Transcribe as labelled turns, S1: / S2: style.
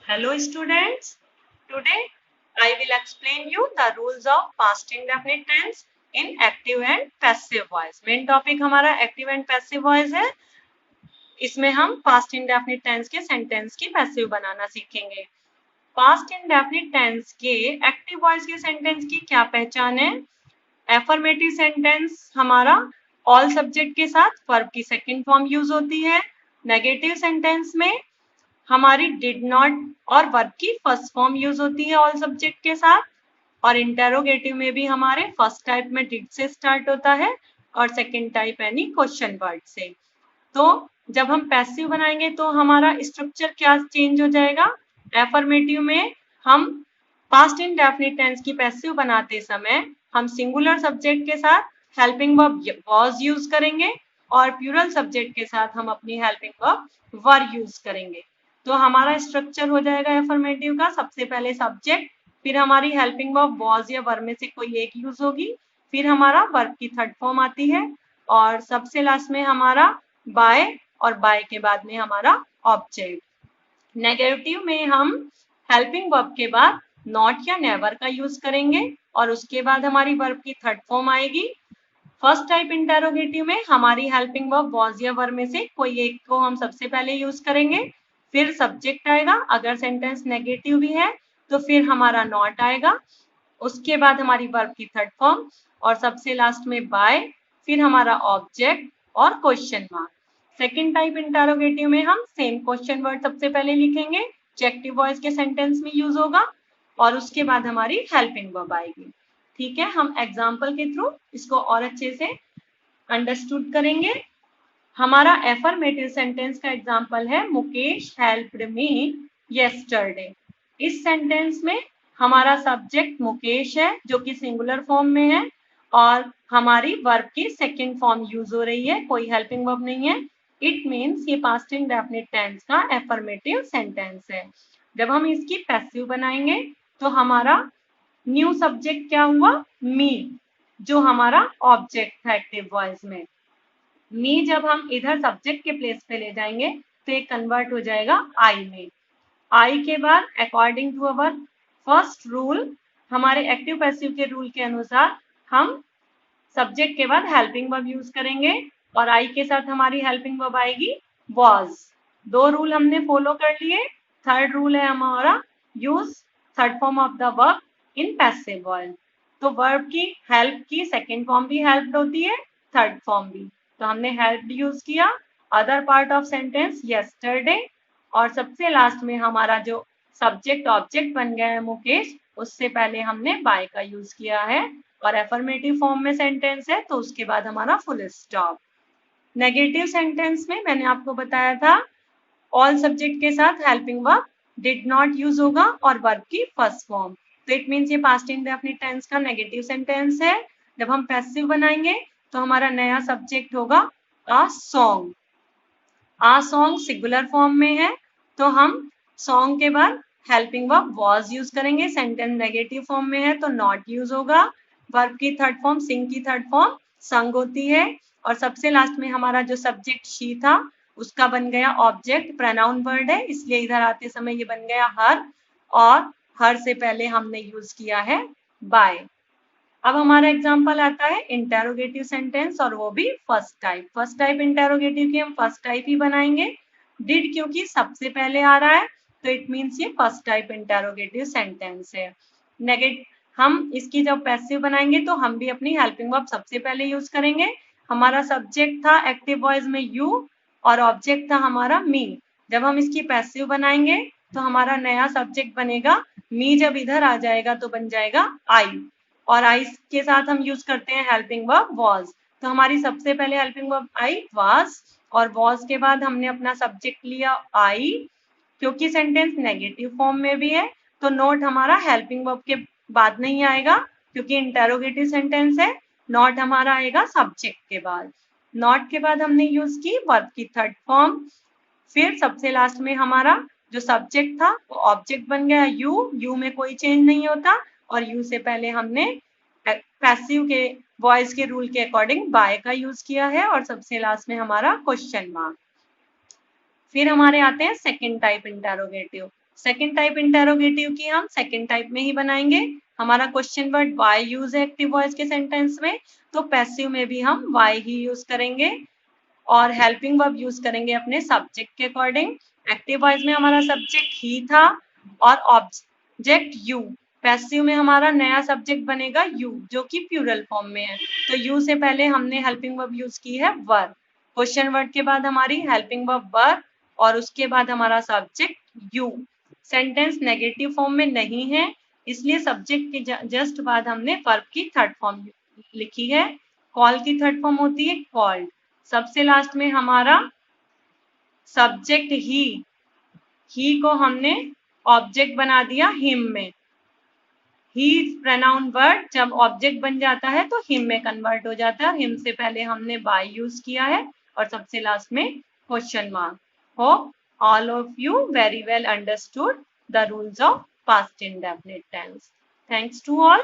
S1: Hello students, today I will explain you the rules of past indefinite tense in active and passive voice. Main topic हमारा active and passive voice है. इसमें हम past indefinite tense के sentence की passive बनाना सीखेंगे. Past indefinite tense के active voice के sentence की क्या पहचान है? Affirmative sentence हमारा all subject के साथ verb की second form use होती है. Negative sentence में हमारी डिड नॉट और वर्ब की फर्स्ट फॉर्म यूज होती है ऑल सब्जेक्ट के साथ. और इंटेरोगेटिव में भी हमारे फर्स्ट टाइप में डिड से स्टार्ट होता है और second type any question word से. तो जब हम पैसिव बनाएंगे तो हमारा स्ट्रक्चर क्या चेंज हो जाएगा. एफर्मेटिव में हम पास्ट इंडेफिनिट टेंस की पैसिव बनाते समय हम सिंगुलर सब्जेक्ट के साथ हेल्पिंग वर्ब वाज यूज करेंगे और प्लूरल सब्जेक्ट के साथ हम अपनी हेल्पिंग वर्ब वर यूज करेंगे. तो हमारा स्ट्रक्चर हो जाएगा एफर्मेटिव का, सबसे पहले सब्जेक्ट, फिर हमारी हेल्पिंग वर्ब वाज या वर में से कोई एक यूज होगी, फिर हमारा वर्ब की थर्ड फॉर्म आती है और सबसे लास्ट में हमारा बाय और बाय के बाद में हमारा ऑब्जेक्ट. नेगेटिव में हम हेल्पिंग वर्ब के बाद नॉट या नेवर का यूज करेंगे और उसके बाद हमारी वर्ब की थर्ड फॉर्म आएगी. फर्स्ट टाइप इंटेरोगेटिव में हमारी हेल्पिंग वर्ब वाज या वर में से कोई एक को हम सबसे पहले यूज करेंगे, फिर सब्जेक्ट आएगा, अगर सेंटेंस नेगेटिव भी है तो फिर हमारा नॉट आएगा, उसके बाद हमारी वर्ब की थर्ड फॉर्म और सबसे लास्ट में बाय, फिर हमारा ऑब्जेक्ट और question mark. Second type interrogative में हम सेम क्वेश्चन वर्ड सबसे पहले लिखेंगे जो एक्टिव वॉइस के सेंटेंस में यूज होगा और उसके बाद हमारी हेल्पिंग वर्ब आएगी. ठीक है, हम एग्जाम्पल के थ्रू इसको और अच्छे से अंडरस्टूड करेंगे. हमारा एफर्मेटिव सेंटेंस का एग्जाम्पल है मुकेश हेल्प्ड मी यस्टरडे. इस सेंटेंस में हमारा सब्जेक्ट मुकेश है जो कि सिंगुलर फॉर्म में है और हमारी वर्ब की सेकंड फॉर्म यूज हो रही है, कोई हेल्पिंग वर्ब नहीं है. इट मीन्स ये पास्ट इंडेफिनिट टेंस का एफर्मेटिव सेंटेंस है. जब हम इसकी पैसिव बनाएंगे तो हमारा न्यू सब्जेक्ट क्या हुआ, मी, जो हमारा ऑब्जेक्ट है एक्टिव वॉइस में. मी जब हम इधर सब्जेक्ट के प्लेस पे ले जाएंगे तो ये कन्वर्ट हो जाएगा आई में. आई के बाद according to our first rule, हमारे एक्टिव पैसिव के रूल के अनुसार हम सब्जेक्ट के बाद हेल्पिंग वर्ब यूज करेंगे और आई के साथ हमारी हेल्पिंग वर्ब आएगी वाज. दो रूल हमने फॉलो कर लिए. थर्ड रूल है हमारा use third form of the verb in passive voice. तो वर्ब की हेल्प की सेकेंड फॉर्म भी हेल्प होती है, थर्ड फॉर्म भी. तो हमने हेल्प यूज किया, other part of sentence yesterday और सबसे लास्ट में हमारा जो सब्जेक्ट ऑब्जेक्ट बन गया है मुकेश, उससे पहले हमने बाय का यूज किया है और एफर्मेटिव फॉर्म में सेंटेंस है तो उसके बाद हमारा फुल स्टॉप. नेगेटिव सेंटेंस में मैंने आपको बताया था ऑल सब्जेक्ट के साथ helping verb did not use होगा और वर्ब की फर्स्ट फॉर्म. तो इट मीन्स ये पास्ट इंडेफिनिट टेंस का नेगेटिव सेंटेंस है. जब हम पैसिव बनाएंगे तो हमारा नया सब्जेक्ट होगा a song. Uh song singular form में है तो हम सॉन्ग के बाद हेल्पिंग वर्ब वाज यूज करेंगे. सेंटेंस नेगेटिव फॉर्म में है तो नॉट यूज होगा. वर्ब की थर्ड फॉर्म सिंग की थर्ड फॉर्म संग होती है और सबसे लास्ट में हमारा जो सब्जेक्ट शी था उसका बन गया ऑब्जेक्ट. प्रोनाउन वर्ड है इसलिए इधर आते समय ये बन गया हर और हर से पहले हमने यूज किया है बाय. अब हमारा एग्जाम्पल आता है इंटेरोगेटिव सेंटेंस और वो भी first type. First type interrogative की हम फर्स्ट टाइप ही बनाएंगे. डिड क्योंकि सबसे पहले आ रहा है तो इट मीन्स ये फर्स्ट टाइप इंटेरोगेटिव सेंटेंस है. हम इसकी जब पैसिव बनाएंगे तो हम भी अपनी हेल्पिंग वर्ब सबसे पहले यूज करेंगे. हमारा सब्जेक्ट था एक्टिव वॉइस में यू और ऑब्जेक्ट था हमारा मी. जब हम इसकी पैसिव बनाएंगे तो हमारा नया सब्जेक्ट बनेगा मी. जब इधर आ जाएगा तो बन जाएगा आई और आई के साथ हम यूज करते हैं हेल्पिंग वर्ब वाज. तो हमारी सबसे पहले हेल्पिंग वर्ब आई वाज और वाज के बाद हमने अपना सब्जेक्ट लिया आई. क्योंकि सेंटेंस नेगेटिव फॉर्म में भी है तो नोट हमारा हेल्पिंग वर्ब के बाद नहीं आएगा क्योंकि इंटेरोगेटिव सेंटेंस है. नॉट हमारा आएगा सब्जेक्ट के बाद. नॉट के बाद हमने यूज की वर्ब की थर्ड फॉर्म. फिर सबसे लास्ट में हमारा जो सब्जेक्ट था वो ऑब्जेक्ट बन गया यू. यू में कोई चेंज नहीं होता और यू से पहले हमने पैसिव के वॉइस के रूल के अकॉर्डिंग बाय का यूज किया है और सबसे लास्ट में हमारा क्वेश्चन मार्क. फिर हमारे आते हैं second type interrogative. Second type interrogative की हम सेकेंड टाइप में ही बनाएंगे। हमारा क्वेश्चन वर्ड वाई यूज है एक्टिव वॉइस के सेंटेंस में, तो पैसिव में भी हम वाई ही यूज करेंगे और हेल्पिंग वर्ब यूज करेंगे अपने सब्जेक्ट के अकॉर्डिंग। एक्टिव वॉइस में हमारा सब्जेक्ट ही था और ऑब्जेक्ट यू। पैसिव में हमारा नया सब्जेक्ट बनेगा यू, जो कि प्लूरल फॉर्म में है। तो यू से पहले हमने हेल्पिंग वर्ब यूज की है वर। क्वेश्चन वर्ड के बाद हमारी हेल्पिंग वर्ब वर और उसके बाद हमारा subject you. Sentence negative form में नहीं है, इसलिए सब्जेक्ट के जस्ट बाद हमने वर्ब की थर्ड फॉर्म लिखी है। कॉल की थर्ड फॉर्म होती है कॉल्ड। सबसे लास्ट में हमारा सब्जेक्ट ही को हमने ऑब्जेक्ट बना दिया हिम में। ही प्रोनाउन वर्ड जब ऑब्जेक्ट बन जाता है तो हिम में कन्वर्ट हो जाता है। हिम से पहले हमने बाय यूज किया है और सबसे लास्ट में question mark. Hope all of you very well understood the rules of past indefinite tense. Thanks to all.